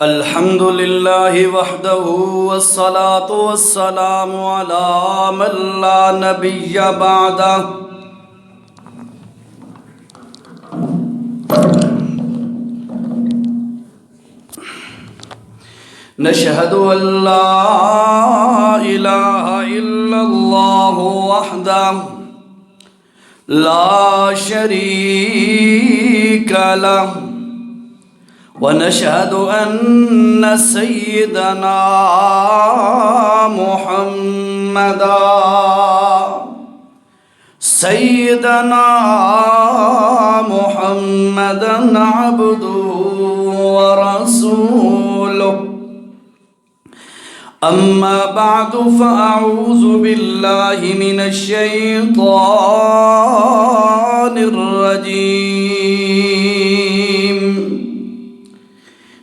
الحمد لله وحده والصلاة والسلام على من لا نبي بعده نشهد أن لا إله إلا الله وحده لا شريك له ونشهد أن سيدنا محمدا عبده ورسوله. أما بعد فأعوذ بالله من الشيطان الرجيم.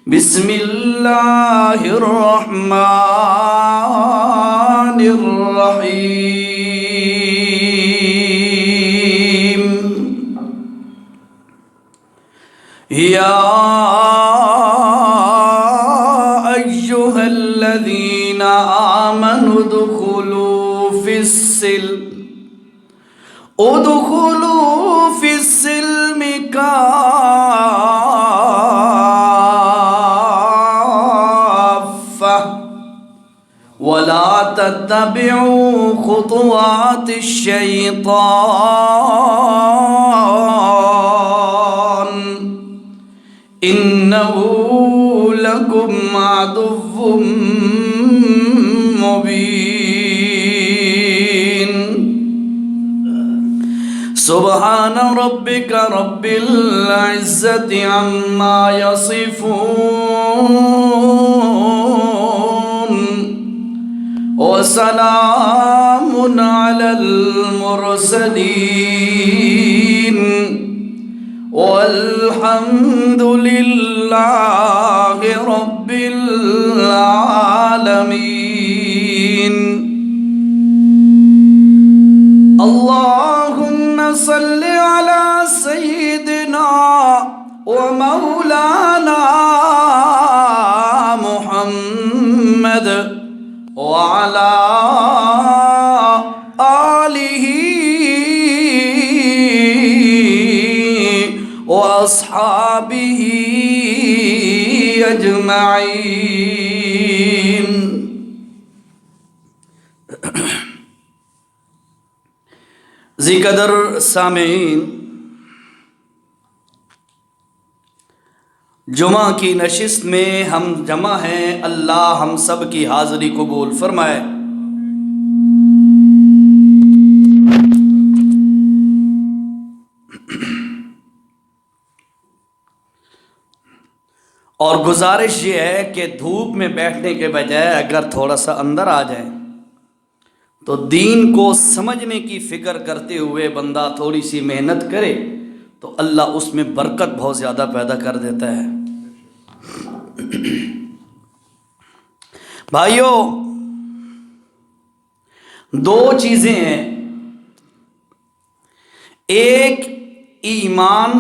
بسم الله الرحمن الرحيم. يا أيها الذين آمنوا ادخلوا في السلم كافة ولا تتبعوا خطوات الشيطان إنه لكم عدو مبين. سبحان ربك رب العزة عما يصفون وسلام على المرسلين والحمد لله رب العالمين. اللهم صل على سيدنا ومولانا محمد وعلى آله وأصحابه أجمعين. ذی قدر سامعین، جمعہ کی نشست میں ہم جمع ہیں، اللہ ہم سب کی حاضری قبول فرمائے. اور گزارش یہ ہے کہ دھوپ میں بیٹھنے کے بجائے اگر تھوڑا سا اندر آ جائیں تو دین کو سمجھنے کی فکر کرتے ہوئے بندہ تھوڑی سی محنت کرے تو اللہ اس میں برکت بہت زیادہ پیدا کر دیتا ہے. بھائیو، دو چیزیں ہیں، ایک ایمان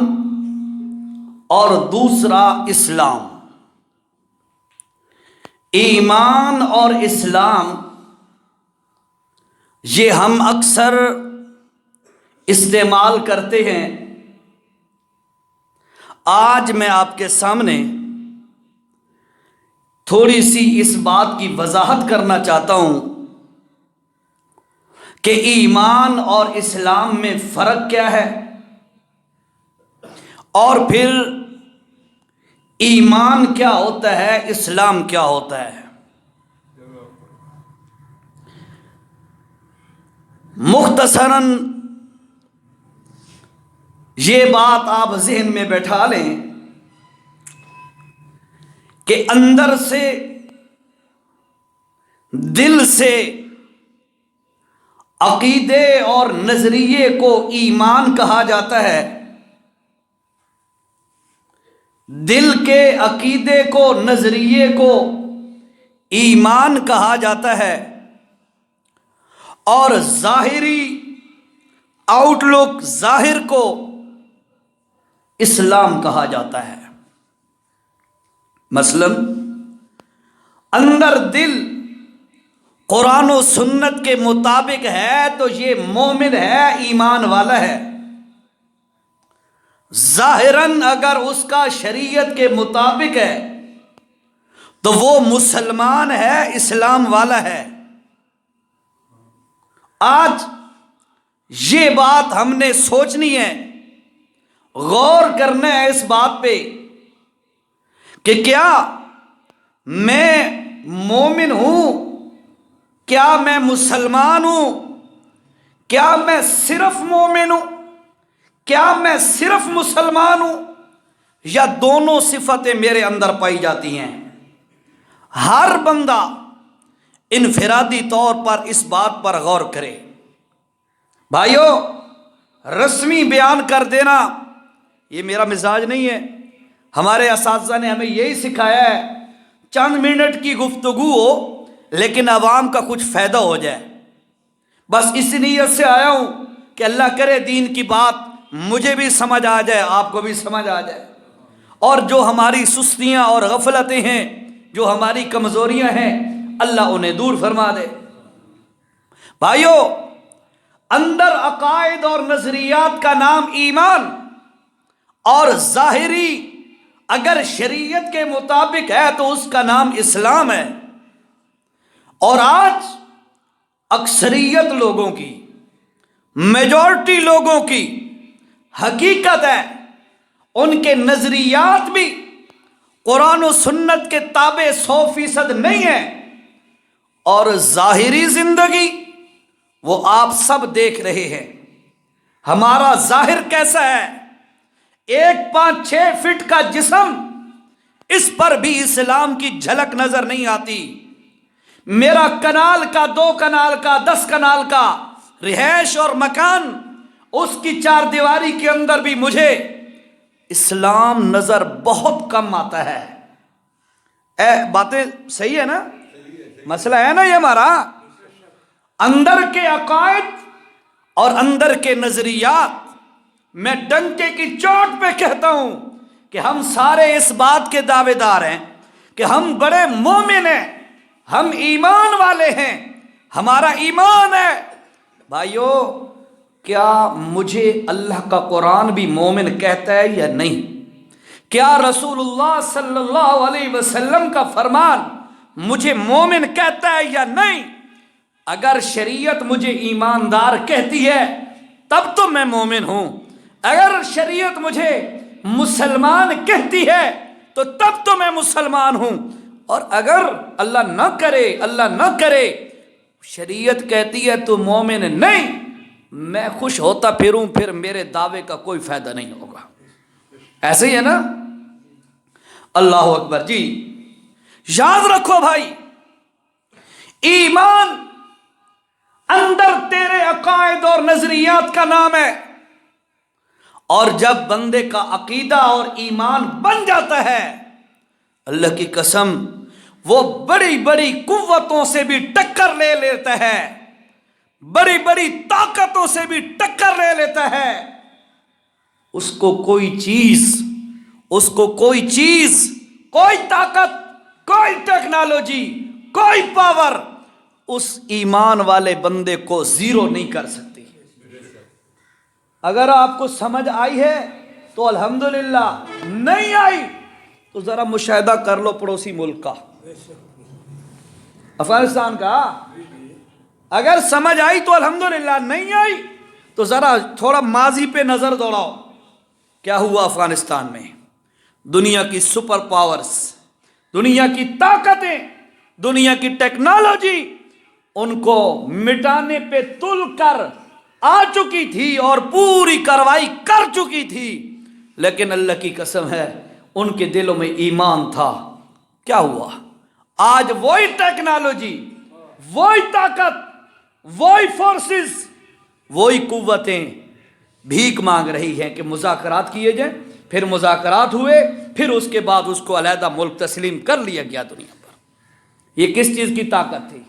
اور دوسرا اسلام. ایمان اور اسلام یہ ہم اکثر استعمال کرتے ہیں. آج میں آپ کے سامنے تھوڑی سی اس بات کی وضاحت کرنا چاہتا ہوں کہ ایمان اور اسلام میں فرق کیا ہے، اور پھر ایمان کیا ہوتا ہے، اسلام کیا ہوتا ہے. مختصراً یہ بات آپ ذہن میں بیٹھا لیں کہ اندر سے، دل سے عقیدے اور نظریے کو ایمان کہا جاتا ہے، دل کے عقیدے کو، نظریے کو ایمان کہا جاتا ہے، اور ظاہری آؤٹ لک، ظاہر کو اسلام کہا جاتا ہے. مثلاً اندر دل قرآن و سنت کے مطابق ہے تو یہ مومن ہے، ایمان والا ہے۔ ظاہراً اگر اس کا شریعت کے مطابق ہے تو وہ مسلمان ہے، اسلام والا ہے۔ آج یہ بات ہم نے سوچنی ہے، غور کرنا ہے اس بات پہ کہ کیا میں مومن ہوں، کیا میں مسلمان ہوں، کیا میں صرف مومن ہوں، کیا میں صرف مسلمان ہوں، یا دونوں صفتیں میرے اندر پائی جاتی ہیں؟ ہر بندہ انفرادی طور پر اس بات پر غور کرے۔ بھائیو، رسمی بیان کر دینا یہ میرا مزاج نہیں ہے۔ ہمارے اساتذہ نے ہمیں یہی سکھایا ہے، چند منٹ کی گفتگو ہو لیکن عوام کا کچھ فائدہ ہو جائے۔ بس اس نیت سے آیا ہوں کہ اللہ کرے دین کی بات مجھے بھی سمجھ آ جائے، آپ کو بھی سمجھ آ جائے، اور جو ہماری سستیاں اور غفلتیں ہیں، جو ہماری کمزوریاں ہیں، اللہ انہیں دور فرما دے۔ بھائیو، اندر عقائد اور نظریات کا نام ایمان، اور ظاہری اگر شریعت کے مطابق ہے تو اس کا نام اسلام ہے۔ اور آج اکثریت لوگوں کی، میجورٹی لوگوں کی حقیقت ہے، ان کے نظریات بھی قرآن و سنت کے تابع 100% نہیں ہے، اور ظاہری زندگی وہ آپ سب دیکھ رہے ہیں۔ ہمارا ظاہر کیسا ہے؟ 1.5-6 فٹ کا جسم، اس پر بھی اسلام کی جھلک نظر نہیں آتی۔ میرا کنال کا، 2 کنال کا، 10 کنال کا رہائش اور مکان، اس کی 4 دیواری کے اندر بھی مجھے اسلام نظر بہت کم آتا ہے۔ باتیں صحیح ہے نا؟ مسئلہ ہے نا یہ ہمارا؟ اندر کے عقائد اور اندر کے نظریات، میں ڈنکے کی چوٹ پہ کہتا ہوں کہ ہم سارے اس بات کے دعوے دار ہیں کہ ہم بڑے مومن ہیں، ہم ایمان والے ہیں، ہمارا ایمان ہے۔ بھائیو، کیا مجھے اللہ کا قرآن بھی مومن کہتا ہے یا نہیں؟ کیا رسول اللہ صلی اللہ علیہ وسلم کا فرمان مجھے مومن کہتا ہے یا نہیں؟ اگر شریعت مجھے ایماندار کہتی ہے تب تو میں مومن ہوں، اگر شریعت مجھے مسلمان کہتی ہے تو تب تو میں مسلمان ہوں، اور اگر اللہ نہ کرے شریعت کہتی ہے تو مومن نہیں، میں خوش ہوتا پھروں، پھر میرے دعوے کا کوئی فائدہ نہیں ہوگا۔ ایسے ہی ہے نا؟ اللہ اکبر۔ جی یاد رکھو بھائی، ایمان اندر تیرے عقائد اور نظریات کا نام ہے، اور جب بندے کا عقیدہ اور ایمان بن جاتا ہے، اللہ کی قسم وہ بڑی بڑی قوتوں سے بھی ٹکر لے لیتا ہے، بڑی بڑی طاقتوں سے بھی ٹکر لے لیتا ہے۔ اس کو کوئی چیز، کوئی طاقت، کوئی ٹیکنالوجی، کوئی پاور اس ایمان والے بندے کو زیرو نہیں کر سکتی۔ اگر آپ کو سمجھ آئی ہے تو الحمدللہ، نہیں آئی تو ذرا مشاہدہ کر لو پڑوسی ملک کا، افغانستان کا۔ اگر سمجھ آئی تو الحمدللہ، نہیں آئی تو ذرا تھوڑا ماضی پہ نظر دوڑاؤ۔ کیا ہوا افغانستان میں؟ دنیا کی سپر پاورز، دنیا کی طاقتیں، دنیا کی ٹیکنالوجی ان کو مٹانے پہ تل کر آ چکی تھی اور پوری کارروائی کر چکی تھی، لیکن اللہ کی قسم ہے ان کے دلوں میں ایمان تھا۔ کیا ہوا؟ آج وہی ٹیکنالوجی، وہی طاقت، وہی فورسز، وہی قوتیں بھیک مانگ رہی ہیں کہ مذاکرات کیے جائیں۔ پھر مذاکرات ہوئے، پھر اس کے بعد اس کو علیحدہ ملک تسلیم کر لیا گیا دنیا پر۔ یہ کس چیز کی طاقت تھی؟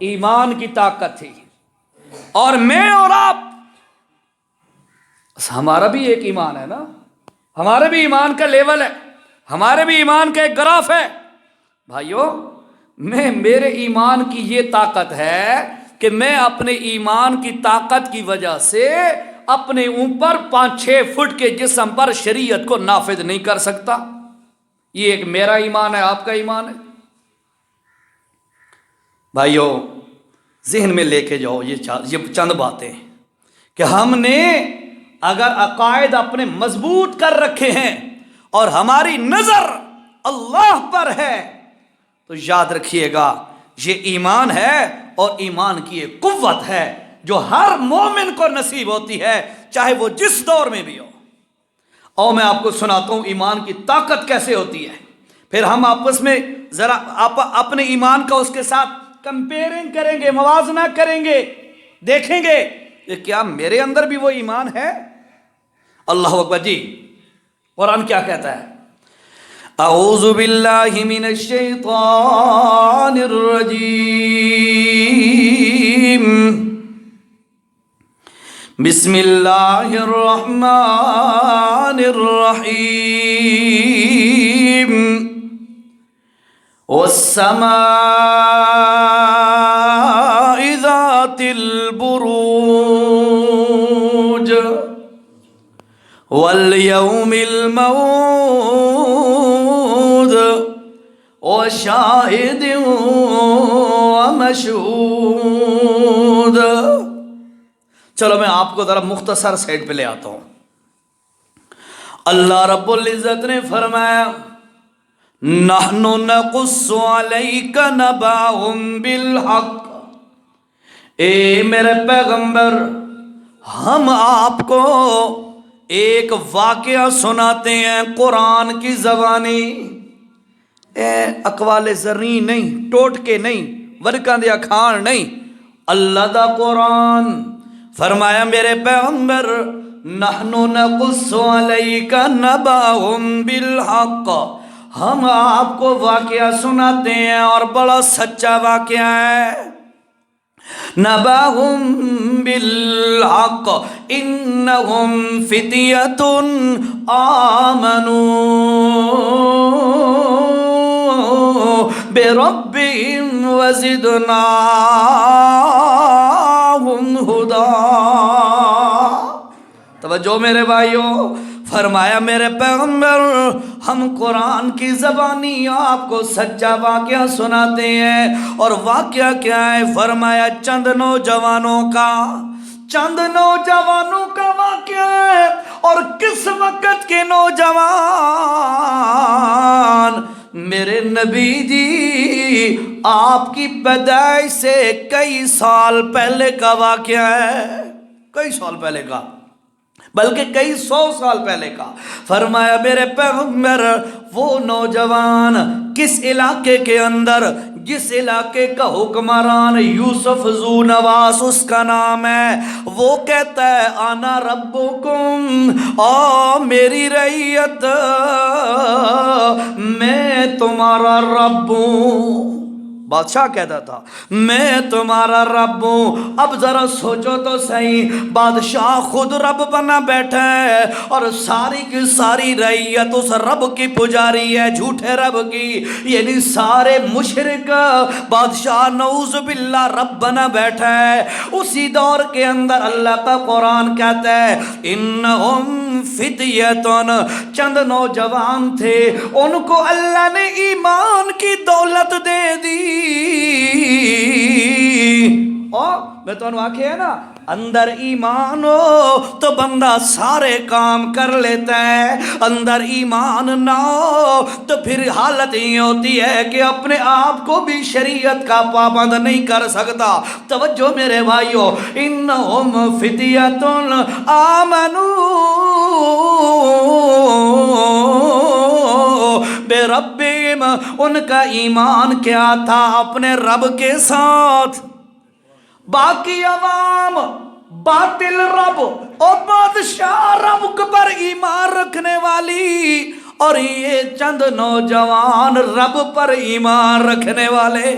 ایمان کی طاقت تھی۔ اور میں اور آپ، ہمارا بھی ایک ایمان ہے نا، ہمارے بھی ایمان کا لیول ہے، ہمارے بھی ایمان کا ایک گراف ہے۔ بھائیو، میرے ایمان کی یہ طاقت ہے کہ میں اپنے ایمان کی طاقت کی وجہ سے اپنے اوپر 5-6 فٹ کے جسم پر شریعت کو نافذ نہیں کر سکتا. یہ ایک میرا ایمان ہے، آپ کا ایمان ہے. بھائیو ذہن میں لے کے جاؤ یہ چند باتیں کہ ہم نے اگر عقائد اپنے مضبوط کر رکھے ہیں اور ہماری نظر اللہ پر ہے تو یاد رکھیے گا یہ ایمان ہے، اور ایمان کی ایک قوت ہے جو ہر مومن کو نصیب ہوتی ہے چاہے وہ جس دور میں بھی ہو. اور میں آپ کو سناتا ہوں ایمان کی طاقت کیسے ہوتی ہے، پھر ہم آپس میں ذرا اپنے ایمان کا اس کے ساتھ کمپیرنگ کریں گے، موازنہ کریں گے، دیکھیں گے کہ کیا میرے اندر بھی وہ ایمان ہے. اللہ اکبر. جی قرآن کیا کہتا ہے؟ اعوذ باللہ من الشیطان الرجیم، بسم اللہ الرحمن الرحیم، والسماء ذات البروج، والیوم الموعود، وشاہد ومشہود. چلو میں آپ کو ذرا مختصر سائٹ پہ لے آتا ہوں. اللہ رب العزت نے فرمایا نحن نقص علیک نبأہم بالحق، اے میرے پیغمبر ہم آپ کو ایک واقعہ سناتے ہیں قرآن کی زبانی. اقوال زرعی نہیں، ٹوٹ کے نہیں، ورکاں دیا کھان نہیں، اللہ دا قرآن. فرمایا میرے پیغمبر نحن نقص علیک نبأہم بالحق، ہم آپ کو واقعہ سناتے ہیں اور بڑا سچا واقعہ ہے. نبأہم بالحق انہم فتیۃ آمنوا بربہم وزدناہم ہدی. توجہ میرے بھائیوں، فرمایا میرے پیغمبر ہم قرآن کی زبانی آپ کو سچا واقعہ سناتے ہیں. اور واقعہ کیا ہے؟ فرمایا چند نوجوانوں کا واقعہ ہے. اور کس وقت کے نوجوان؟ میرے نبی جی آپ کی پیدائش سے کئی سال پہلے کا واقعہ ہے، کئی سال پہلے کا، بلکہ کئی 100 سال پہلے کا. فرمایا میرے پیغمبر وہ نوجوان کس علاقے کے اندر، جس علاقے کا حکمران یوسف ذو نواس اس کا نام ہے، وہ کہتا ہے انا ربکم، میری رعیت میں تمہارا رب ہوں. بادشاہ کہتا تھا میں تمہارا رب ہوں. اب ذرا سوچو تو صحیح، بادشاہ خود رب بنا بیٹھا ہے اور ساری کی ساری رعیت اس رب کی پجاری ہے، جھوٹے رب کی، یعنی سارے مشرک بادشاہ نعوذ باللہ رب بنا بیٹھا ہے. اسی دور کے اندر اللہ کا قرآن کہتا ہے انہم فتیتن، چند نوجوان تھے، ان کو اللہ نے ایمان کی دولت دے دی. اور میں تو واقع ہے نا، اندر ایمان ہو تو بندہ سارے کام کر لیتا ہے، اندر ایمان نہ ہو تو پھر حالت یہ ہوتی ہے کہ اپنے آپ کو بھی شریعت کا پابند نہیں کر سکتا. توجہ میرے بھائیو، انہم فتیۃ آمنوا بربہم، ان کا ایمان کیا تھا؟ اپنے رب کے ساتھ. باقی عوام باطل رب اور بادشاہ رب پر ایمان رکھنے والی، اور یہ چند نوجوان رب پر ایمان رکھنے والے.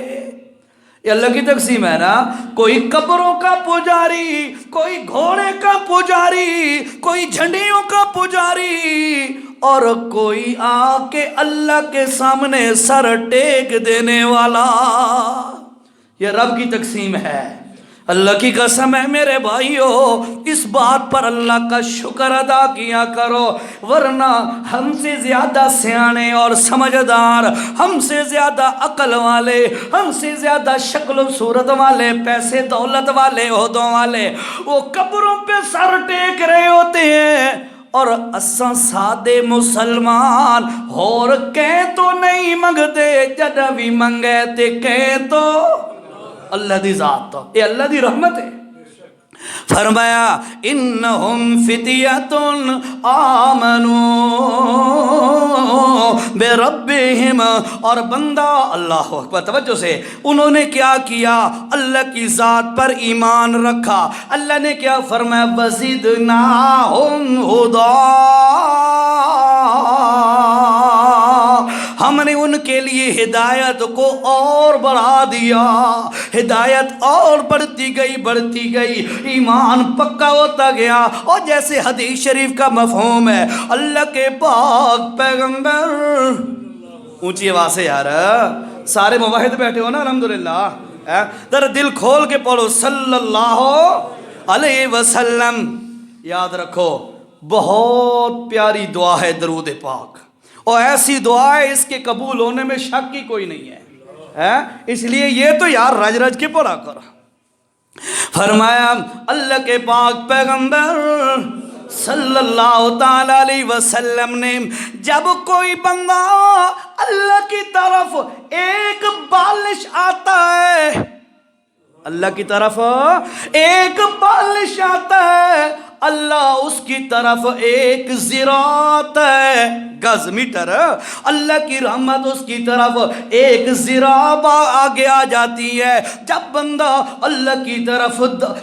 یہ اللہ کی تقسیم ہے نا. کوئی قبروں کا پجاری، کوئی گھوڑے کا پجاری، کوئی جھنڈیوں کا پجاری، اور کوئی آ کے اللہ کے سامنے سر ٹیک دینے والا۔ یہ رب کی تقسیم ہے۔ اللہ کی قسم ہے میرے بھائیو، اس بات پر اللہ کا شکر ادا کیا کرو، ورنہ ہم سے زیادہ سیانے اور سمجھدار، ہم سے زیادہ عقل والے، ہم سے زیادہ شکل و صورت والے، پیسے دولت والے، عہدوں والے، وہ قبروں پہ سر ٹیک رہے ہوتے ہیں، اور اساں سادے مسلمان اور کہیں تو نہیں منگتے، جد بھی منگے تے کہیں تو اللہ دی ذات تو یہ اللہ دی رحمت ہے۔ فرمایا انہم فتیۃ آمنوا بربہم، اور بندہ اللہ اکبر توجہ سے، انہوں نے کیا کیا؟ اللہ کی ذات پر ایمان رکھا۔ اللہ نے کیا فرمایا؟ وزدناہم ہدی، ہم نے ان کے لیے ہدایت کو اور بڑھا دیا، ہدایت اور بڑھتی گئی، ایمان پکا ہوتا گیا۔ اور جیسے حدیث شریف کا مفہوم ہے، اللہ کے پاک پیغمبر، اونچی آواز سے یار سارے موحد بیٹھے ہو نا الحمدللہ، ذرا دل کھول کے پڑھو صلی اللہ علیہ وسلم۔ یاد رکھو بہت پیاری دعا ہے درود پاک، اور ایسی دعا ہے اس کے قبول ہونے میں شک کی کوئی نہیں ہے، اس لیے یہ تو یار رج رج کے پڑھا کرو۔ فرمایا اللہ کے پاک پیغمبر صلی اللہ تعالی علیہ وسلم نے جب کوئی بندہ اللہ کی طرف ایک بالش آتا ہے، اللہ کی طرف ایک بالش آتا ہے، اللہ اس کی طرف ایک زراعت ہے، گز میٹر، اللہ کی رحمت اس کی طرف ایک زراعت آگے آ جاتی ہے۔ جب بندہ اللہ کی طرف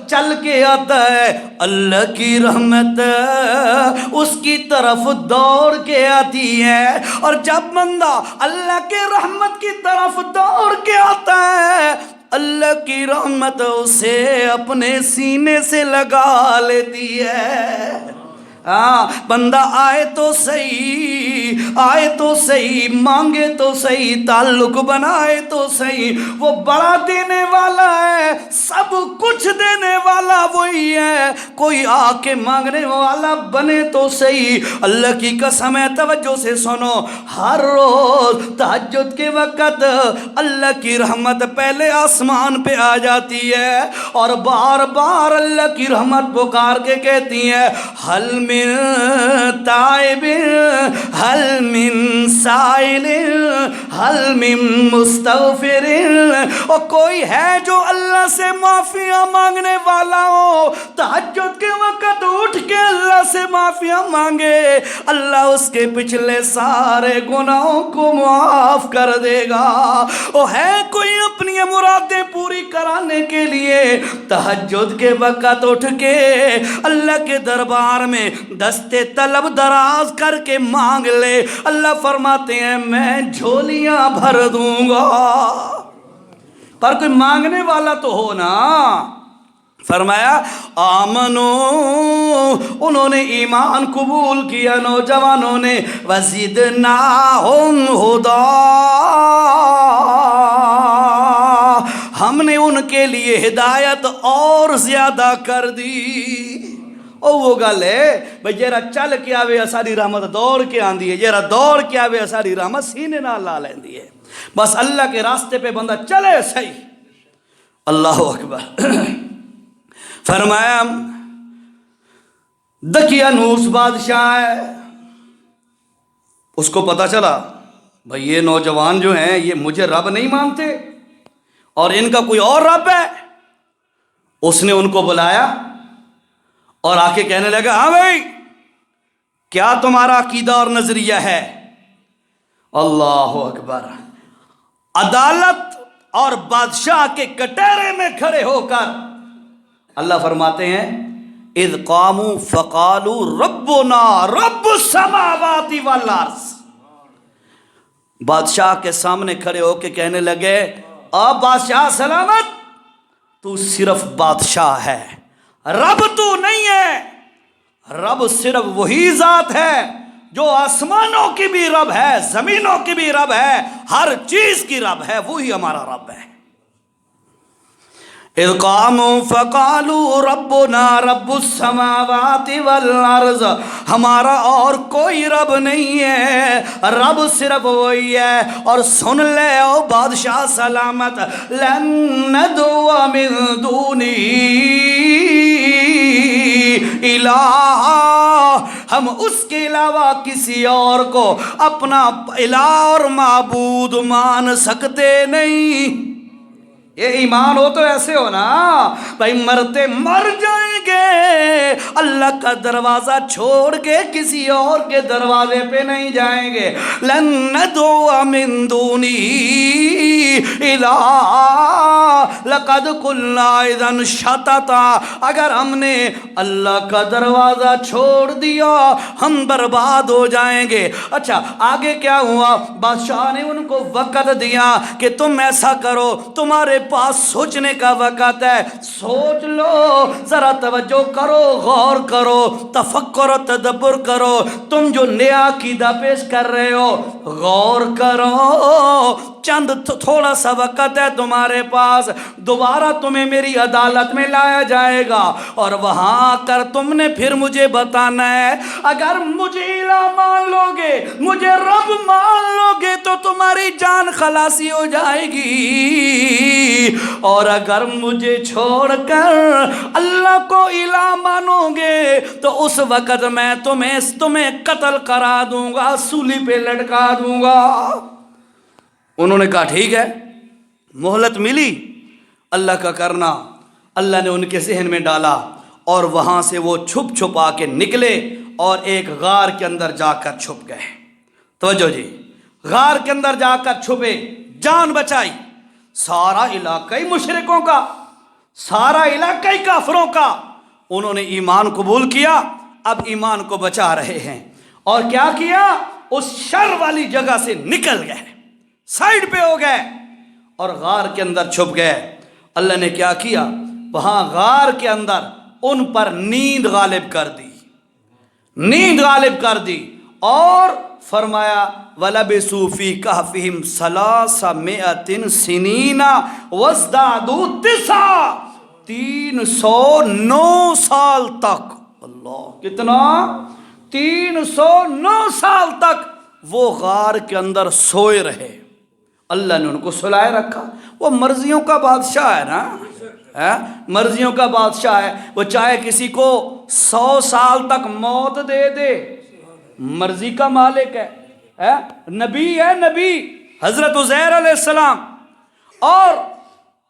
چل کے آتا ہے، اللہ کی رحمت اس کی طرف دوڑ کے آتی ہے، اور جب بندہ اللہ کے رحمت کی طرف دوڑ کے آتا ہے، اللہ کی رحمت اسے اپنے سینے سے لگا لیتی ہے۔ بندہ آئے تو صحیح، مانگے تو صحیح، تعلق بنائے تو صحیح، وہ بڑا دینے والا ہے، سب کچھ دینے والا وہی ہے، کوئی آ کے مانگنے والا بنے تو صحیح۔ اللہ کی قسم ہے توجہ سے سنو، ہر روز تہجد کے وقت اللہ کی رحمت پہلے آسمان پہ آ جاتی ہے، اور بار بار اللہ کی رحمت پکار کے کہتی ہے حل من تائب، حل من سائل، حل من مستغفر، اور کوئی ہے جو اللہ سے معافیاں مانگنے والا ہو، تہجد کے وقت اٹھ کے اللہ سے معافیاں مانگے، اللہ اس کے پچھلے سارے گناہوں کو معاف کر دے گا۔ اور ہے کوئی اپنی مرادیں پوری کرانے کے لیے تہجد کے وقت اٹھ کے اللہ کے دربار میں دستے طلب دراز کر کے مانگ لے، اللہ فرماتے ہیں میں جھولیاں بھر دوں گا، پر کوئی مانگنے والا تو ہو نا۔ فرمایا آمنو، انہوں نے ایمان قبول کیا نوجوانوں نے، وزدناہم ہدی، ہم نے ان کے لیے ہدایت اور زیادہ کر دی۔ او وہ گل ہے بھئی جیرا چل کے آوے اساری رحمت دوڑ کے آندی ہے، جیرا دوڑ کے آوے اساری رحمت سینے نہ لا لیندی ہے۔ بس اللہ کے راستے پہ بندہ چلے صحیح۔ اللہ اکبر۔ فرمایا دقیانوس بادشاہ ہے، اس کو پتا چلا بھئی یہ نوجوان جو ہیں یہ مجھے رب نہیں مانتے اور ان کا کوئی اور رب ہے۔ اس نے ان کو بلایا اور آ کے کہنے لگا ہاں بھائی کیا تمہارا عقیدہ اور نظریہ ہے؟ اللہ اکبر۔ عدالت اور بادشاہ کے کٹہرے میں کھڑے ہو کر اللہ فرماتے ہیں اذ قاموا فقالوا ربنا رب السماوات والارض، بادشاہ کے سامنے کھڑے ہو کے کہنے لگے اب بادشاہ سلامت، تو صرف بادشاہ ہے، رب تو نہیں ہے، رب صرف وہی ذات ہے جو آسمانوں کی بھی رب ہے، زمینوں کی بھی رب ہے، ہر چیز کی رب ہے، وہی ہمارا رب ہے۔ اذ قاموا فقالوا ربنا رب السماوات والارض، ہمارا اور کوئی رب نہیں ہے، رب صرف وہی ہے۔ اور سن لے او بادشاہ سلامت، لن ندعو من دونی الہ، ہم اس کے علاوہ کسی اور کو اپنا الہ اور معبود مان سکتے نہیں۔ یہ ایمان ہو تو ایسے ہو نا بھائی، مرتے مر جائیں گے، اللہ کا دروازہ چھوڑ کے کسی اور کے دروازے پہ نہیں جائیں گے۔ لن ندعو من دونی الہ لقد قلنا اذا شططا، اگر ہم نے اللہ کا دروازہ چھوڑ دیا ہم برباد ہو جائیں گے۔ اچھا آگے کیا ہوا؟ بادشاہ نے ان کو وقت دیا کہ تم ایسا کرو، تمہارے پاس سوچنے کا وقت ہے، سوچ لو، ذرا توجہ کرو، غور کرو، تفکر و تدبر کرو، تم جو نیا عقیدہ پیش کر رہے ہو غور کرو، چند تھوڑا سا وقت ہے تمہارے پاس، دوبارہ تمہیں میری عدالت میں لایا جائے گا اور وہاں آ کر تم نے پھر مجھے بتانا ہے۔ اگر مجھے الہ مان لو گے، مجھے رب مان لو گے تو تمہاری جان خلاصی ہو جائے گی، اور اگر مجھے چھوڑ کر اللہ کو الہ مانو گے تو اس وقت میں تمہیں قتل کرا دوں گا، سولی پہ لٹکا دوں گا۔ انہوں نے کہا ٹھیک ہے، مہلت ملی، اللہ کا کرنا اللہ نے ان کے ذہن میں ڈالا، اور وہاں سے وہ چھپ چھپا کے نکلے اور ایک غار کے اندر جا کر چھپ گئے۔ توجہ جی، غار کے اندر جا کر چھپے، جان بچائی۔ سارا علاقہ ہی مشرکوں کا، سارا علاقہ ہی کافروں کا، انہوں نے ایمان قبول کیا، اب ایمان کو بچا رہے ہیں۔ اور کیا کیا؟ اس شر والی جگہ سے نکل گئے، سائیڈ پہ ہو گئے اور غار کے اندر چھپ گئے۔ اللہ نے کیا کیا؟ وہاں غار کے اندر ان پر نیند غالب کر دی، نیند غالب کر دی، اور فرمایا وَلَبِثُوا فِي كَهْفِهِمْ 300 سِنِينَ وَازْدَادُوا 309 سال تک، اللہ کتنا؟ 309 سال تک وہ غار کے اندر سوئے رہے۔ اللہ نے ان کو سلائے رکھا۔ وہ مرضیوں کا بادشاہ ہے نا، مرضیوں کا بادشاہ ہے، وہ چاہے کسی کو 100 سال تک موت دے دے، مرضی کا مالک ہے، نبی ہے، نبی حضرت عزیر علیہ السلام۔ اور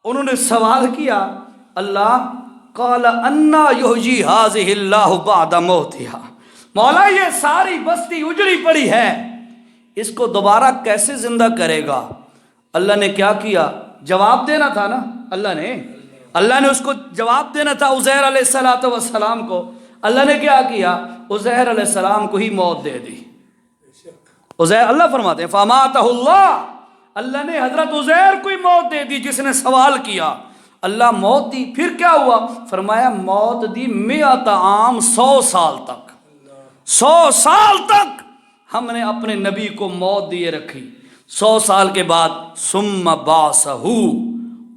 انہوں نے سوال کیا، اللہ قال انا یحیی ہذہ اللہ بعد موتہا، مولا یہ ساری بستی اجڑی پڑی ہے، اس کو دوبارہ کیسے زندہ کرے گا؟ اللہ نے کیا کیا؟ جواب دینا تھا نا، اللہ نے اس کو جواب دینا تھا عزیر علیہ السلام کو۔ اللہ نے کیا کیا؟ عزیر علیہ السلام کو ہی موت دے دی۔ عزیر، اللہ فرماتے ہیں فاماتہ اللہ، اللہ نے حضرت عزیر کو ہی موت دے دی جس نے سوال کیا، اللہ موت دی۔ پھر کیا ہوا؟ فرمایا موت دی 100 عام، 100 سال تک، 100 سال تک ہم نے اپنے نبی کو موت دیے رکھی۔ 100 سال کے بعد ثم بعثہ،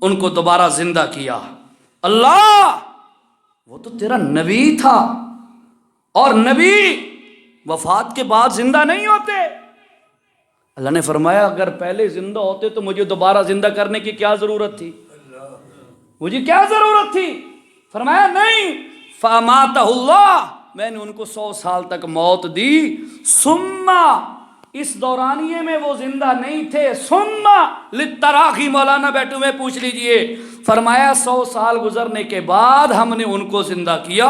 ان کو دوبارہ زندہ کیا۔ اللہ، وہ تو تیرا نبی تھا، اور نبی وفات کے بعد زندہ نہیں ہوتے۔ اللہ نے فرمایا اگر پہلے زندہ ہوتے تو مجھے دوبارہ زندہ کرنے کی کیا ضرورت تھی؟ مجھے کیا ضرورت تھی؟ فرمایا نہیں، فاماتہ اللہ، میں نے ان کو 100 سال تک موت دی۔ ثم، اس دورانیے میں وہ زندہ نہیں تھے، ثم للتراخی، مولانا بیٹو میں پوچھ لیجئے، فرمایا 100 سال گزرنے کے بعد ہم نے ان کو زندہ کیا۔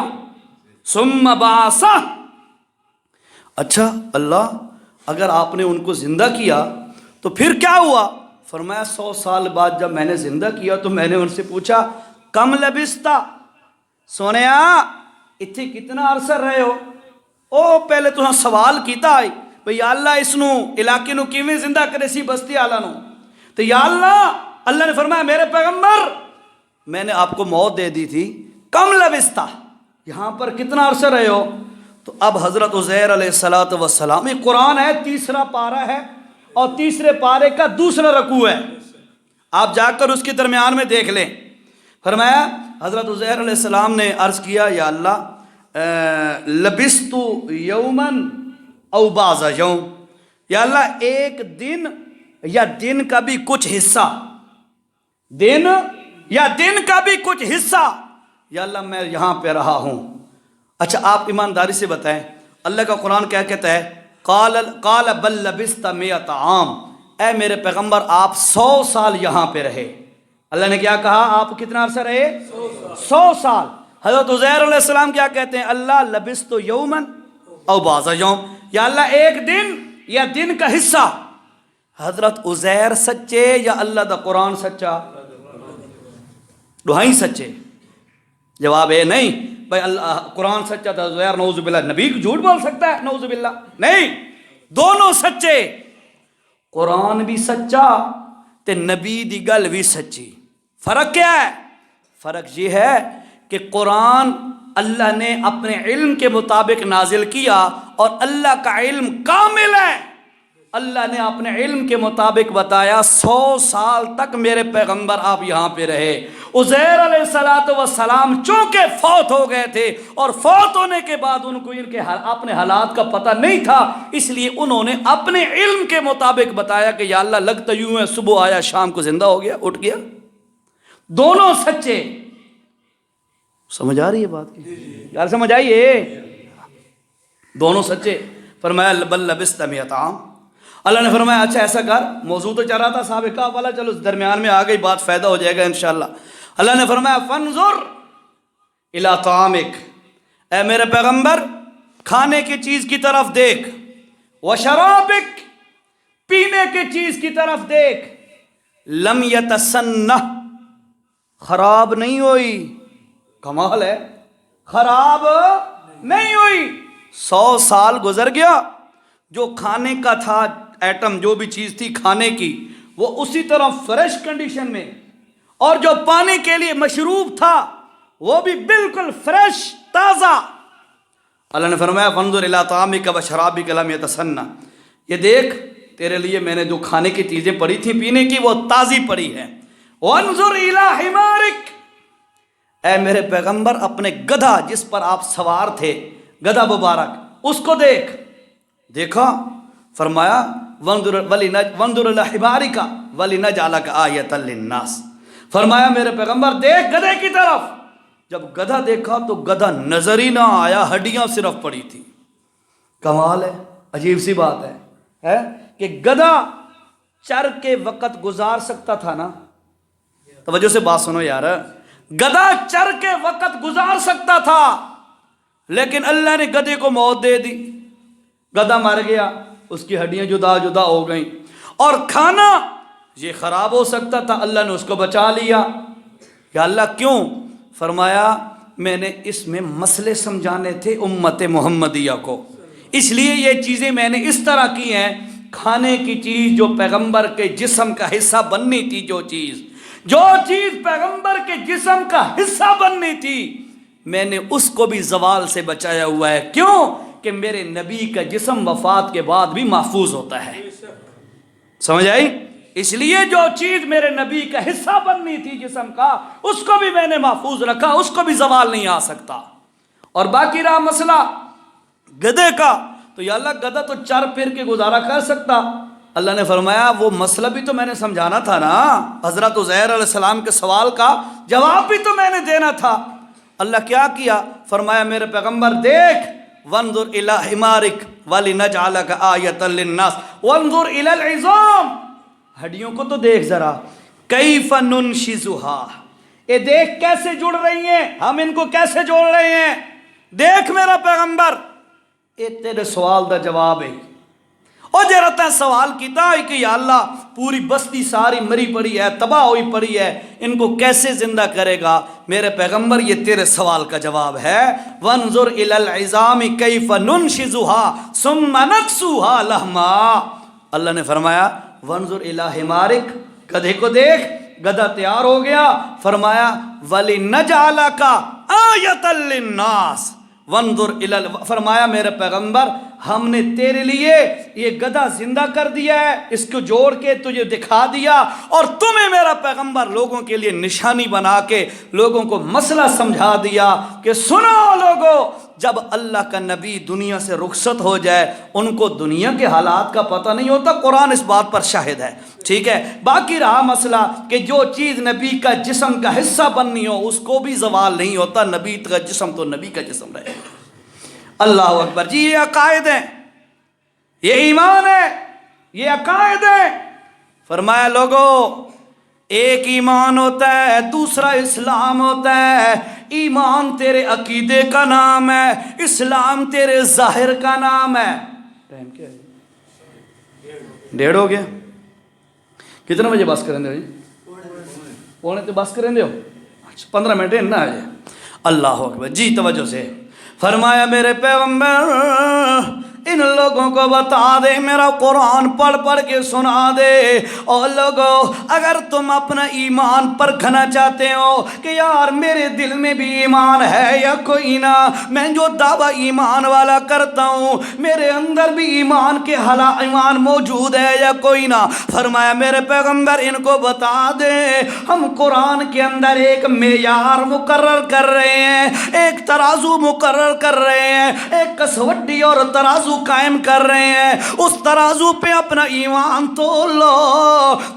ثم بعثہ، اچھا اللہ اگر آپ نے ان کو زندہ کیا تو پھر کیا ہوا؟ فرمایا 100 سال بعد جب میں نے زندہ کیا تو میں نے ان سے پوچھا کم لبستا، سونیا اتھے کتنا عرصہ رہے ہو؟ او پہلے تو سوال کیتا ہے بھئی یا اللہ اس نو علاقے نو کیویں زندہ کرے سی بستی آلا نو، تو یا اللہ نے فرمایا میرے پیغمبر میں نے آپ کو موت دے دی تھی، کم لبستا، یہاں پر کتنا عرصہ رہے ہو؟ تو اب حضرت عزیر علیہ الصلوۃ والسلام، یہ قرآن ہے، تیسرا پارہ ہے اور تیسرے پارے کا دوسرا رکوع ہے، آپ جا کر اس کے درمیان میں دیکھ لیں۔ فرمایا حضرت عزیر علیہ السلام نے عرض کیا یا اللہ لبست یومن او بعض یوم، یا اللہ ایک دن یا دن کا بھی کچھ حصہ، دن یا دن کا بھی کچھ حصہ یا اللہ میں یہاں پہ رہا ہوں۔ اچھا آپ ایمانداری سے بتائیں، اللہ کا قرآن کیا کہتا ہے؟ قال بل لبست مئۃ عام، اے میرے پیغمبر آپ 100 سال یہاں پہ رہے۔ اللہ نے کیا کہا؟ آپ کتنا عرصہ رہے؟ 100 سال۔ حضرت عزیر علیہ السلام کیا کہتے ہیں؟ اللہ لبست یومن او بعض یوم، یا اللہ ایک دن یا دن کا حصہ۔ حضرت عزیر سچے یا اللہ دا قرآن سچا؟ دہائیں سچے؟ جواب ہے نہیں بھائی، اللہ قرآن سچا تھا، عزیر نعوذ باللہ، نبی جھوٹ بول سکتا ہے؟ نعوذ باللہ نہیں، دونوں سچے، قرآن بھی سچا تے نبی دی گل بھی سچی۔ فرق کیا ہے؟ فرق یہ ہے کہ قرآن اللہ نے اپنے علم کے مطابق نازل کیا اور اللہ کا علم کامل ہے، اللہ نے اپنے علم کے مطابق بتایا 100 سال تک میرے پیغمبر آپ یہاں پہ رہے۔ عزیر علیہ السلام چونکہ فوت ہو گئے تھے اور فوت ہونے کے بعد ان کو ان کے اپنے حالات کا پتہ نہیں تھا، اس لیے انہوں نے اپنے علم کے مطابق بتایا کہ یا اللہ لگتا یوں ہے صبح آیا شام کو زندہ ہو گیا، اٹھ گیا۔ دونوں سچے۔ سمجھ آ رہی ہے بات کی؟ یار سمجھ آئیے، دونوں سچے۔ فرمایا بل لبست مئۃ عام، اللہ نے فرمایا اچھا ایسا کر، موضوع تو چل رہا تھا صحابہ کہف والا، چلو درمیان میں آ گئی بات، فائدہ ہو جائے گا انشاءاللہ۔ اللہ نے فرمایا فانظر الی طعامک، اے میرے پیغمبر کھانے کی چیز کی طرف دیکھ، وشرابک پینے کی چیز کی طرف دیکھ، لم یتسنہ خراب نہیں ہوئی، کمال ہے، خراب نہیں ہوئی۔ 100 سال گزر گیا، جو کھانے کا تھا ایٹم، جو بھی چیز تھی کھانے کی، وہ اسی طرح فریش کنڈیشن میں، اور جو پانی کے لیے مشروب تھا وہ بھی بالکل فریش تازہ۔ اللہ نے فرمایا فانظر الی طعامک وشرابک لم یتسنہ، یہ دیکھ تیرے لیے میں نے جو کھانے کی چیزیں پڑی تھیں پینے کی وہ تازی پڑی ہیں۔ وانظر الی حمارک، اے میرے پیغمبر اپنے گدھا جس پر آپ سوار تھے، گدھا مبارک، اس کو دیکھ۔ دیکھا، فرمایا وانظر الی حمارک ولنجعلک آیۃ للناس، فرمایا میرے پیغمبر دیکھ گدھے کی طرف۔ جب گدھا دیکھا تو گدھا نظر ہی نہ آیا، ہڈیاں صرف پڑی تھی۔ کمال ہے، عجیب سی بات ہے کہ گدھا چر کے وقت گزار سکتا تھا نا، توجہ سے بات سنو یار، گدھا چر کے وقت گزار سکتا تھا، لیکن اللہ نے گدھے کو موت دے دی، گدھا مر گیا، اس کی ہڈیاں جدا جدا ہو گئیں، اور کھانا یہ خراب ہو سکتا تھا، اللہ نے اس کو بچا لیا۔ یا اللہ کیوں؟ فرمایا میں نے اس میں مسئلے سمجھانے تھے امت محمدیہ کو، اس لیے یہ چیزیں میں نے اس طرح کی ہیں۔ کھانے کی چیز جو پیغمبر کے جسم کا حصہ بننی تھی، جو چیز پیغمبر کے جسم کا حصہ بننی تھی، میں نے اس کو بھی زوال سے بچایا ہوا ہے۔ کیوں؟ کہ میرے نبی کا جسم وفات کے بعد بھی محفوظ ہوتا ہے۔ سمجھ آئی؟ اس لیے جو چیز میرے نبی کا حصہ بننی تھی جسم کا، اس کو بھی میں نے محفوظ رکھا، اس کو بھی زوال نہیں آ سکتا۔ اور باقی رہا مسئلہ گدھے کا، تو یا اللہ گدھا تو چر پھر کے گزارا کر سکتا، اللہ نے فرمایا وہ مسئلہ بھی تو میں نے سمجھانا تھا نا، حضرت عزیر علیہ السلام کے سوال کا جواب بھی تو میں نے دینا تھا۔ اللہ کیا کیا؟ فرمایا میرے پیغمبر دیکھ، وانظر الی حمارک ولنجعلک آیۃ للناس وانظر الی العظام، ہڈیوں کو تو دیکھ ذرا، کیف ننشزھا، یہ دیکھ کیسے جڑ رہی ہیں، ہم ان کو کیسے جوڑ رہے ہیں، دیکھ میرا پیغمبر، یہ تیرے سوال دا جواب ہے۔ اور جرا تے سوال کیتا ہے کہ یا اللہ پوری بستی ساری مری پڑی ہے، تباہ ہوئی پڑی ہے، ان کو کیسے زندہ کرے گا؟ میرے پیغمبر یہ تیرے سوال کا جواب ہے۔ وانظر الی العظام کیف ننشزھا ثم نکسوھا لحما، اللہ نے فرمایا وانظر الی حمارک، گدھے کو دیکھ، گدھا تیار ہو گیا، فرمایا وَلِنَجْعَلَكَ آیَةً لِلنَّاسِ وانظر فرمایا میرے پیغمبر ہم نے تیرے لیے یہ گدھا زندہ کر دیا ہے، اس کو جوڑ کے تجھے دکھا دیا، اور تمہیں میرا پیغمبر لوگوں کے لیے نشانی بنا کے لوگوں کو مسئلہ سمجھا دیا کہ سنو لوگوں، جب اللہ کا نبی دنیا سے رخصت ہو جائے ان کو دنیا کے حالات کا پتہ نہیں ہوتا، قرآن اس بات پر شاہد ہے، ٹھیک ہے۔ باقی رہا مسئلہ کہ جو چیز نبی کا جسم کا حصہ بننی ہو اس کو بھی زوال نہیں ہوتا، نبی کا جسم تو نبی کا جسم رہے۔ اللہ اکبر جی، یہ عقائد ہیں، یہ ایمان ہے، یہ عقائد ہے۔ فرمایا لوگوں، ایک ایمان ہوتا ہے، دوسرا اسلام ہوتا ہے۔ ایمان تیرے عقیدے کا نام ہے، اسلام تیرے ظاہر کا نام ہے۔ ٹائم کیا ہے؟ 1:30 ہو گیا؟ کتنے بجے بس کریں دے؟ 1:45 بس کریں دے ہو؟ 15 منٹ ہے نا آجے۔ اللہ اکبر جی، توجہ سے فرمایا میرے پیغمبر ان لوگوں کو بتا دے، میرا قرآن پڑھ پڑھ کے سنا دے۔ اور لوگوں، اگر تم اپنا ایمان پرکھنا چاہتے ہو کہ یار میرے دل میں بھی ایمان ہے یا کوئی نہ، میں جو دعویٰ ایمان والا کرتا ہوں میرے اندر بھی ایمان کے ایمان موجود ہے یا کوئی نہ، فرمایا میرے پیغمبر ان کو بتا دے، ہم قرآن کے اندر ایک معیار مقرر کر رہے ہیں، ایک ترازو مقرر کر رہے ہیں، ایک کسوٹی اور ترازو قائم کر رہے ہیں، اس ترازو پہ اپنا ایمان تول لو،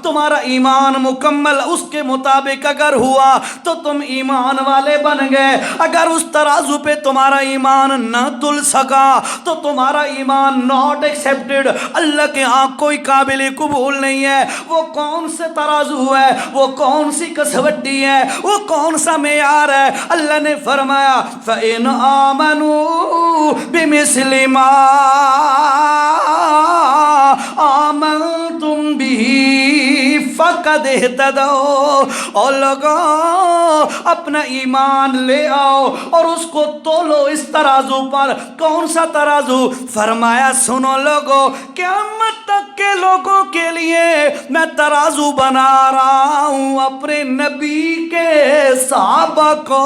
تمہارا ایمان مکمل اس کے مطابق اگر ہوا تو تم ایمان والے بن گئے، اگر اس ترازو پہ تمہارا ایمان نہ تل سکا تو تمہارا ایمان ناٹ ایکسیپٹڈ، اللہ کے ہاں کوئی قابل قبول نہیں ہے۔ وہ کون سے ترازو ہے، وہ کون سی کسوٹی ہے، وہ کون سا معیار ہے؟ اللہ نے فرمایا فَإِنْ آمَنُوا بِمِثْلِ مَا آمنتم به فقد اهتدوا۔ اور لوگوں، اپنا ایمان لے آؤ اور اس کو تولو اس ترازو پر۔ کون سا ترازو؟ فرمایا سنو لوگوں، قیامت تک کے لوگوں کے لیے میں ترازو بنا رہا ہوں اپنے نبی کے صحابہ کو،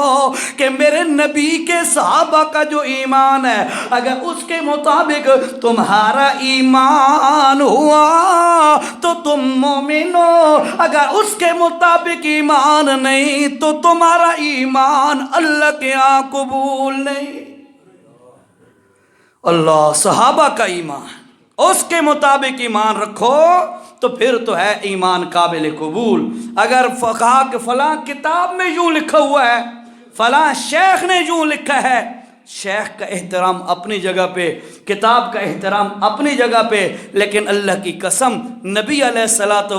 کہ میرے نبی کے صحابہ کا جو ایمان ہے اگر اس کے مطابق تمہارا ایمان ہوا تو تم مومن ہو، اگر اس کے مطابق ایمان نہیں تو تمہارا ایمان اللہ کے ہاں قبول نہیں۔ اللہ، صحابہ کا ایمان اس کے مطابق ایمان رکھو تو پھر تو ہے ایمان قابل قبول۔ اگر کہا کہ فلاں کتاب میں یوں لکھا ہوا ہے، فلاں شیخ نے یوں لکھا ہے، شیخ کا احترام اپنی جگہ پہ، کتاب کا احترام اپنی جگہ پہ، لیکن اللہ کی قسم نبی علیہ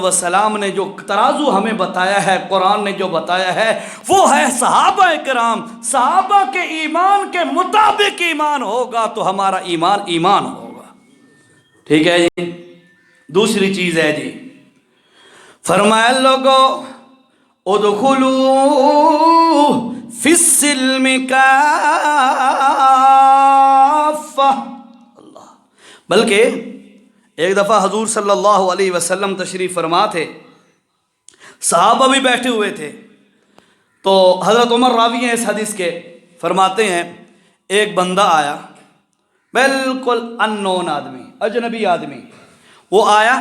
السلام نے جو ترازو ہمیں بتایا ہے، قرآن نے جو بتایا ہے، وہ ہے صحابہ کرام۔ صحابہ کے ایمان کے مطابق ایمان ہوگا تو ہمارا ایمان ایمان ہوگا، ٹھیک ہے جی۔ دوسری چیز ہے جی، فرمایا لوگوں ادخلوا فی السلم کافہ۔ اللہ، بلکہ ایک دفعہ حضور صلی اللہ علیہ وسلم تشریف فرما تھے، صحابہ بھی بیٹھے ہوئے تھے، تو حضرت عمر راوی ہیں اس حدیث کے، فرماتے ہیں ایک بندہ آیا، بالکل اننون آدمی، اجنبی آدمی، وہ آیا،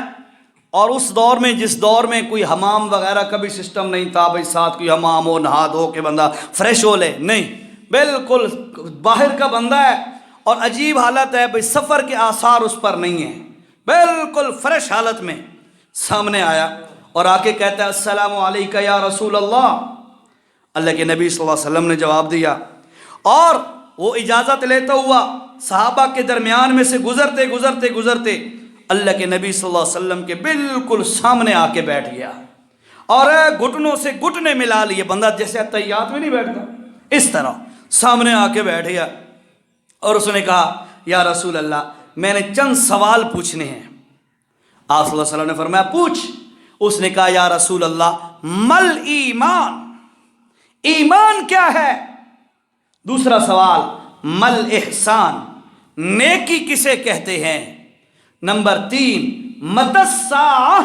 اور اس دور میں جس دور میں کوئی حمام وغیرہ کا بھی سسٹم نہیں تھا، بھائی ساتھ کوئی حمام ہو، نہا دھو کے بندہ فریش ہو لے، نہیں، بالکل باہر کا بندہ ہے، اور عجیب حالت ہے، بھائی سفر کے آثار اس پر نہیں ہیں، بالکل فریش حالت میں سامنے آیا اور آ کے کہتا ہے السلام علیکم یا رسول اللہ۔ اللہ کے نبی صلی اللہ علیہ وسلم نے جواب دیا، اور وہ اجازت لیتا ہوا صحابہ کے درمیان میں سے گزرتے گزرتے گزرتے اللہ کے نبی صلی اللہ علیہ وسلم کے بالکل سامنے آ کے بیٹھ گیا، اور گھٹنوں سے گھٹنے ملا لیے، بندہ جیسے تحیات میں نہیں بیٹھتا اس طرح سامنے آ کے بیٹھ گیا، اور اس نے کہا یا رسول اللہ میں نے چند سوال پوچھنے ہیں۔ آپ صلی اللہ علیہ وسلم نے فرمایا پوچھ۔ اس نے کہا یا رسول اللہ مل ایمان، ایمان کیا ہے؟ دوسرا سوال مل احسان، نیکی کسے کہتے ہیں؟ نمبر 3 متی الساعہ،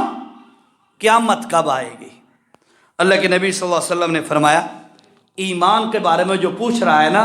قیامت کب آئے گی؟ اللہ کے نبی صلی اللہ علیہ وسلم نے فرمایا ایمان کے بارے میں جو پوچھ رہا ہے نا،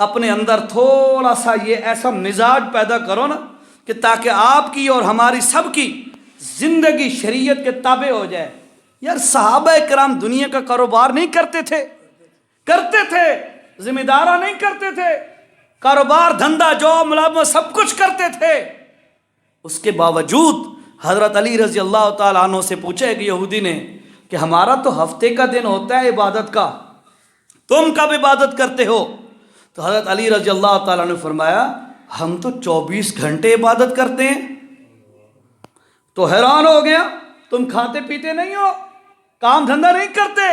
اپنے اندر تھوڑا سا یہ ایسا مزاج پیدا کرو نا کہ تاکہ آپ کی اور ہماری سب کی زندگی شریعت کے تابع ہو جائے. یار صحابہ کرام دنیا کا کاروبار نہیں کرتے تھے؟ کرتے تھے. ذمہ دارہ نہیں کرتے تھے؟ کاروبار دھندا جاب ملازمت سب کچھ کرتے تھے. اس کے باوجود حضرت علی رضی اللہ تعالیٰ عنہ سے پوچھا ایک یہودی نے کہ ہمارا تو ہفتے کا دن ہوتا ہے عبادت کا، تم کب عبادت کرتے ہو؟ تو حضرت علی رضی اللہ تعالیٰ نے فرمایا ہم تو 24 گھنٹے عبادت کرتے ہیں. تو حیران ہو گیا، تم کھاتے پیتے نہیں ہو، کام دھندا نہیں کرتے،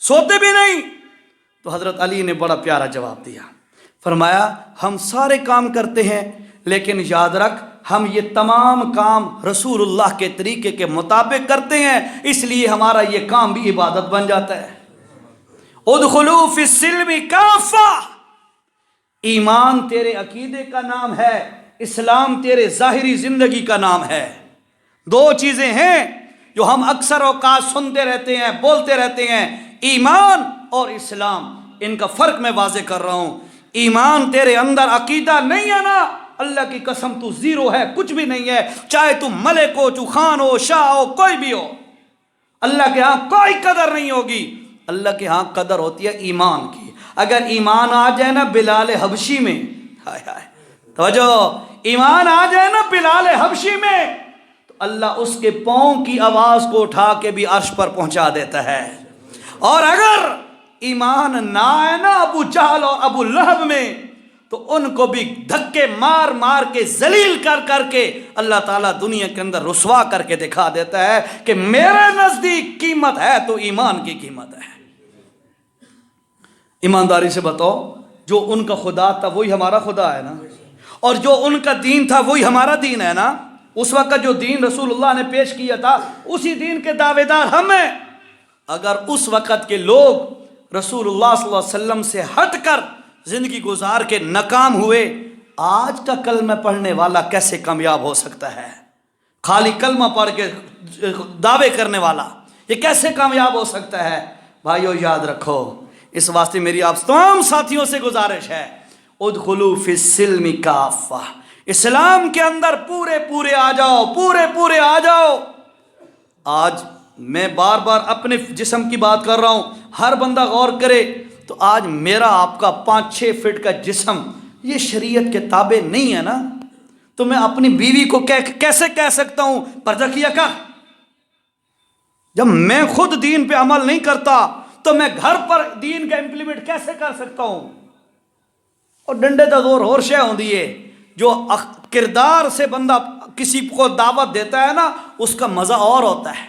سوتے بھی نہیں؟ تو حضرت علی نے بڑا پیارا جواب دیا، فرمایا ہم سارے کام کرتے ہیں لیکن یاد رکھ ہم یہ تمام کام رسول اللہ کے طریقے کے مطابق کرتے ہیں، اس لیے ہمارا یہ کام بھی عبادت بن جاتا ہے. ادخلوا فی السلم کافہ. ایمان تیرے عقیدے کا نام ہے، اسلام تیرے ظاہری زندگی کا نام ہے. دو چیزیں ہیں جو ہم اکثر اوقات سنتے رہتے ہیں، بولتے رہتے ہیں، ایمان اور اسلام. ان کا فرق میں واضح کر رہا ہوں. ایمان تیرے اندر عقیدہ نہیں ہے نا، اللہ کی قسم تو زیرو ہے، کچھ بھی نہیں ہے. چاہے تم ملک ہو، تو خان ہو، شاہ ہو، کوئی بھی ہو، اللہ کے ہاں کوئی قدر نہیں ہوگی. اللہ کے ہاں قدر ہوتی ہے ایمان کی. اگر ایمان آ جائے نا بلال حبشی میں، ہائے ہائے توجہ، ایمان آ جائے نا بلال حبشی میں تو اللہ اس کے پاؤں کی آواز کو اٹھا کے بھی عرش پر پہنچا دیتا ہے. اور اگر ایمان نہ آئے نا ابو جہل اور ابو لہب میں تو ان کو بھی دھکے مار مار کے ذلیل کر کر کے اللہ تعالیٰ دنیا کے اندر رسوا کر کے دکھا دیتا ہے کہ میرے نزدیک قیمت ہے تو ایمان کی قیمت ہے. ایمانداری سے بتاؤ، جو ان کا خدا تھا وہی ہمارا خدا ہے نا، اور جو ان کا دین تھا وہی ہمارا دین ہے نا. اس وقت جو دین رسول اللہ نے پیش کیا تھا اسی دین کے دعوے دار ہم ہیں. اگر اس وقت کے لوگ رسول اللہ صلی اللہ علیہ وسلم سے ہٹ کر زندگی گزار کے ناکام ہوئے، آج کا کلمہ پڑھنے والا کیسے کامیاب ہو سکتا ہے؟ خالی کلمہ پڑھ کے دعوے کرنے والا یہ کیسے کامیاب ہو سکتا ہے؟ بھائیو یاد رکھو، اس واسطے میری آپ تمام ساتھیوں سے گزارش ہے، ادخلوا فی السلم کافہ. اسلام کے اندر پورے پورے آ جاؤ، پورے پورے آ جاؤ. آج میں بار بار اپنے جسم کی بات کر رہا ہوں، ہر بندہ غور کرے تو آج میرا آپ کا 5-6 فٹ کا جسم یہ شریعت کے تابع نہیں ہے نا، تو میں اپنی بیوی کو کیسے کہہ سکتا ہوں پردہ کیا کر؟ جب میں خود دین پہ عمل نہیں کرتا تو میں گھر پر دین کا امپلیمنٹ کیسے کر سکتا ہوں؟ اور ڈنڈے دا زور اور شے ہوندی ہے. جو کردار سے بندہ کسی کو دعوت دیتا ہے نا اس کا مزہ اور ہوتا ہے.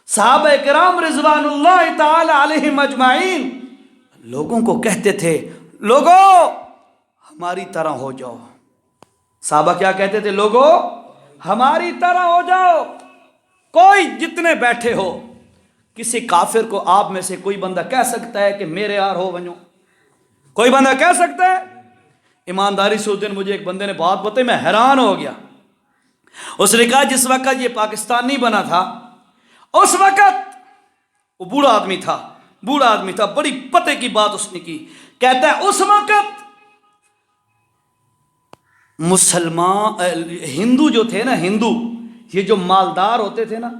صحابہ کرام رضوان اللہ تعالی علیہم اجمعین لوگوں کو کہتے تھے لوگوں ہماری طرح ہو جاؤ. صحابہ کیا کہتے تھے؟ لوگوں ہماری طرح ہو جاؤ. کوئی جتنے بیٹھے ہو، کسی کافر کو آپ میں سے کوئی بندہ کہہ سکتا ہے کہ میرے یار ہو بنو؟ کوئی بندہ کہہ سکتا ہے؟ ایمانداری سے اس دن مجھے ایک بندے نے بات بتائی، میں حیران ہو گیا. اس نے کہا جس وقت یہ پاکستان نہیں بنا تھا اس وقت وہ بوڑھا آدمی تھا، بڑی پتے کی بات اس نے کی. کہتا ہے اس وقت مسلمان ہندو جو تھے نا، ہندو یہ جو مالدار ہوتے تھے نا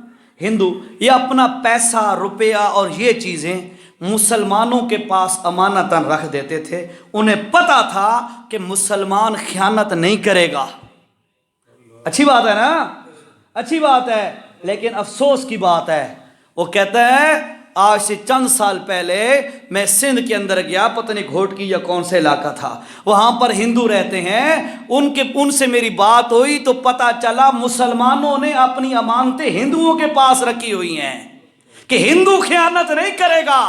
ہندو، یہ اپنا پیسہ روپیہ اور یہ چیزیں مسلمانوں کے پاس امانتاً رکھ دیتے تھے. انہیں پتا تھا کہ مسلمان خیانت نہیں کرے گا. اچھی بات ہے نا، اچھی بات ہے. لیکن افسوس کی بات ہے، وہ کہتا ہے آج سے چند سال پہلے میں سندھ کے اندر گیا، پتہ نہیں گھوٹکی یا کون سے علاقہ تھا، وہاں پر ہندو رہتے ہیں. ان سے میری بات ہوئی تو پتہ چلا مسلمانوں نے اپنی امانتیں ہندوؤں کے پاس رکھی ہوئی ہیں کہ ہندو خیانت نہیں کرے گا.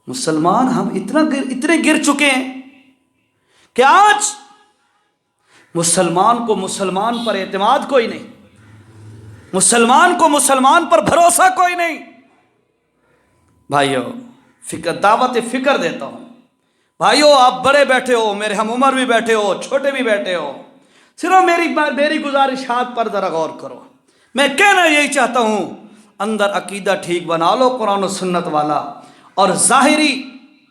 مسلمان ہم اتنے گر چکے ہیں کہ آج مسلمان کو مسلمان پر اعتماد کوئی نہیں، مسلمان کو مسلمان پر بھروسہ کوئی نہیں. بھائیو دعوت فکر دیتا ہوں. بھائیو آپ بڑے بیٹھے ہو، میرے ہم عمر بھی بیٹھے ہو، چھوٹے بھی بیٹھے ہو، صرف میری گزارشات پر ذرا غور کرو. میں کہنا یہی چاہتا ہوں، اندر عقیدہ ٹھیک بنا لو قرآن و سنت والا، اور ظاہری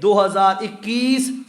2021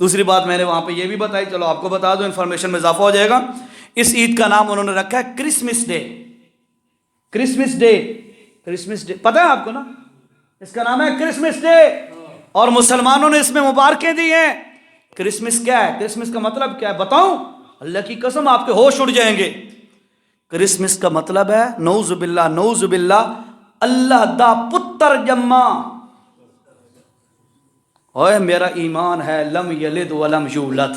دوسری بات میں نے وہاں پہ یہ بھی بتائی، چلو آپ کو بتا دو، انفارمیشن میں اضافہ ہو جائے گا. اس عید کا نام انہوں نے رکھا ہے Christmas day. Christmas day, Christmas day پتہ ہے آپ کو نا، اس کا نام ہے کرسمس ڈے. اور مسلمانوں نے اس میں مبارکیں دی ہیں. کرسمس کیا ہے؟ کرسمس کا مطلب کیا ہے بتاؤں؟ اللہ کی قسم آپ کے ہوش اڑ جائیں گے. کرسمس کا مطلب ہے نعوذ باللہ نعوذ باللہ اللہ دا پتر جمع. اوے میرا ایمان ہے لم یلد ولم یولد،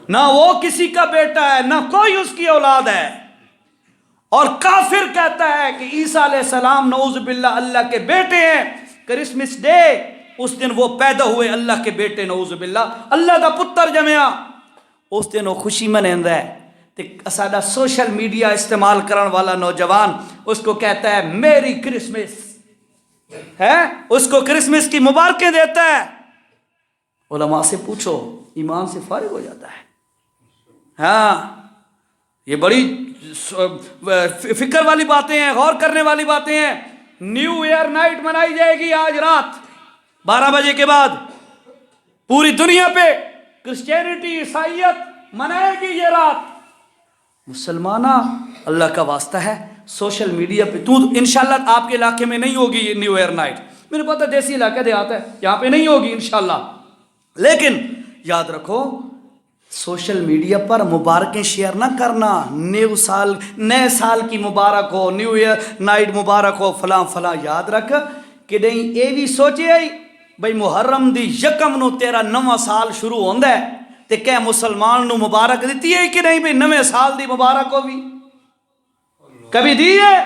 نہ وہ کسی کا بیٹا ہے نہ کوئی اس کی اولاد ہے. اور کافر کہتا ہے کہ عیسیٰ علیہ السلام نعوذ باللہ اللہ کے بیٹے ہیں. کرسمس ڈے اس دن وہ پیدا ہوئے اللہ کے بیٹے، نعوذ باللہ اللہ دا پتر جمعیا. اس دن وہ خوشی منیندا ہے. تے ساڈا سوشل میڈیا استعمال کرن والا نوجوان اس کو کہتا ہے میری کرسمس ہے، اس کو کرسمس کی مبارکیں دیتا ہے. علماء سے پوچھو، ایمان سے فارغ ہو جاتا ہے. ہاں یہ بڑی فکر والی باتیں ہیں، غور کرنے والی باتیں ہیں. نیو ایئر نائٹ منائی جائے گی آج رات 12 بجے کے بعد. پوری دنیا پہ کرسچینٹی عیسائیت منائے گی یہ رات. مسلمانہ اللہ کا واسطہ ہے سوشل میڈیا پہ تو انشاءاللہ آپ کے علاقے میں نہیں ہوگی یہ نیو ایئر نائٹ، میرے پتہ دیسی علاقہ دیہات ہے یہاں پہ نہیں ہوگی انشاءاللہ. لیکن یاد رکھو سوشل میڈیا پر مبارکیں شیئر نہ کرنا. نئے سال کی مبارک ہو، نیو ایئر نائٹ مبارک ہو، فلاں فلاں. یاد رکھ کہ نہیں اے بھی سوچے آئی بھئی محرم دی یکم نو تیرا نواں سال شروع ہوندا ہے تے کہ مسلمان نو مبارک دیتی ہے کہ نہیں بھئی نویں سال دی مبارک ہو بھی کبھی دی ہے؟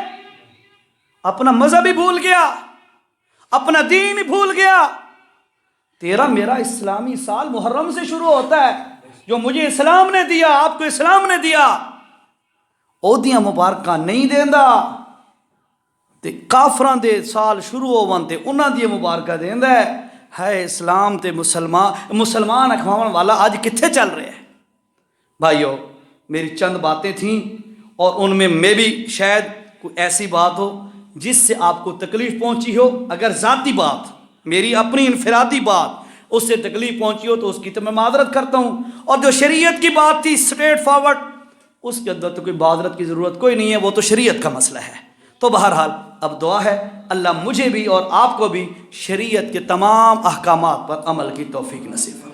اپنا مذہب ہی بھول گیا، اپنا دین ہی بھول گیا. تیرا میرا اسلامی سال محرم سے شروع ہوتا ہے، جو مجھے اسلام نے دیا آپ کو اسلام نے دیا. او دیاں مبارکاں نہیں دیندا تے کافراں دے سال شروع ہون تے انہاں دی مبارکاں دیندا ہے اسلام تے مسلمان اکھواون والا آج کتھے چل رہے ہیں؟ بھائیو میری چند باتیں تھیں اور ان میں بھی شاید کوئی ایسی بات ہو جس سے آپ کو تکلیف پہنچی ہو. اگر ذاتی بات میری اپنی انفرادی بات اس سے تکلیف پہنچی ہو تو اس کی تو میں معذرت کرتا ہوں. اور جو شریعت کی بات تھی اسٹریٹ فارورڈ اس کے اندر تو کوئی معذرت کی ضرورت کوئی نہیں ہے، وہ تو شریعت کا مسئلہ ہے. تو بہرحال اب دعا ہے اللہ مجھے بھی اور آپ کو بھی شریعت کے تمام احکامات پر عمل کی توفیق نصیب.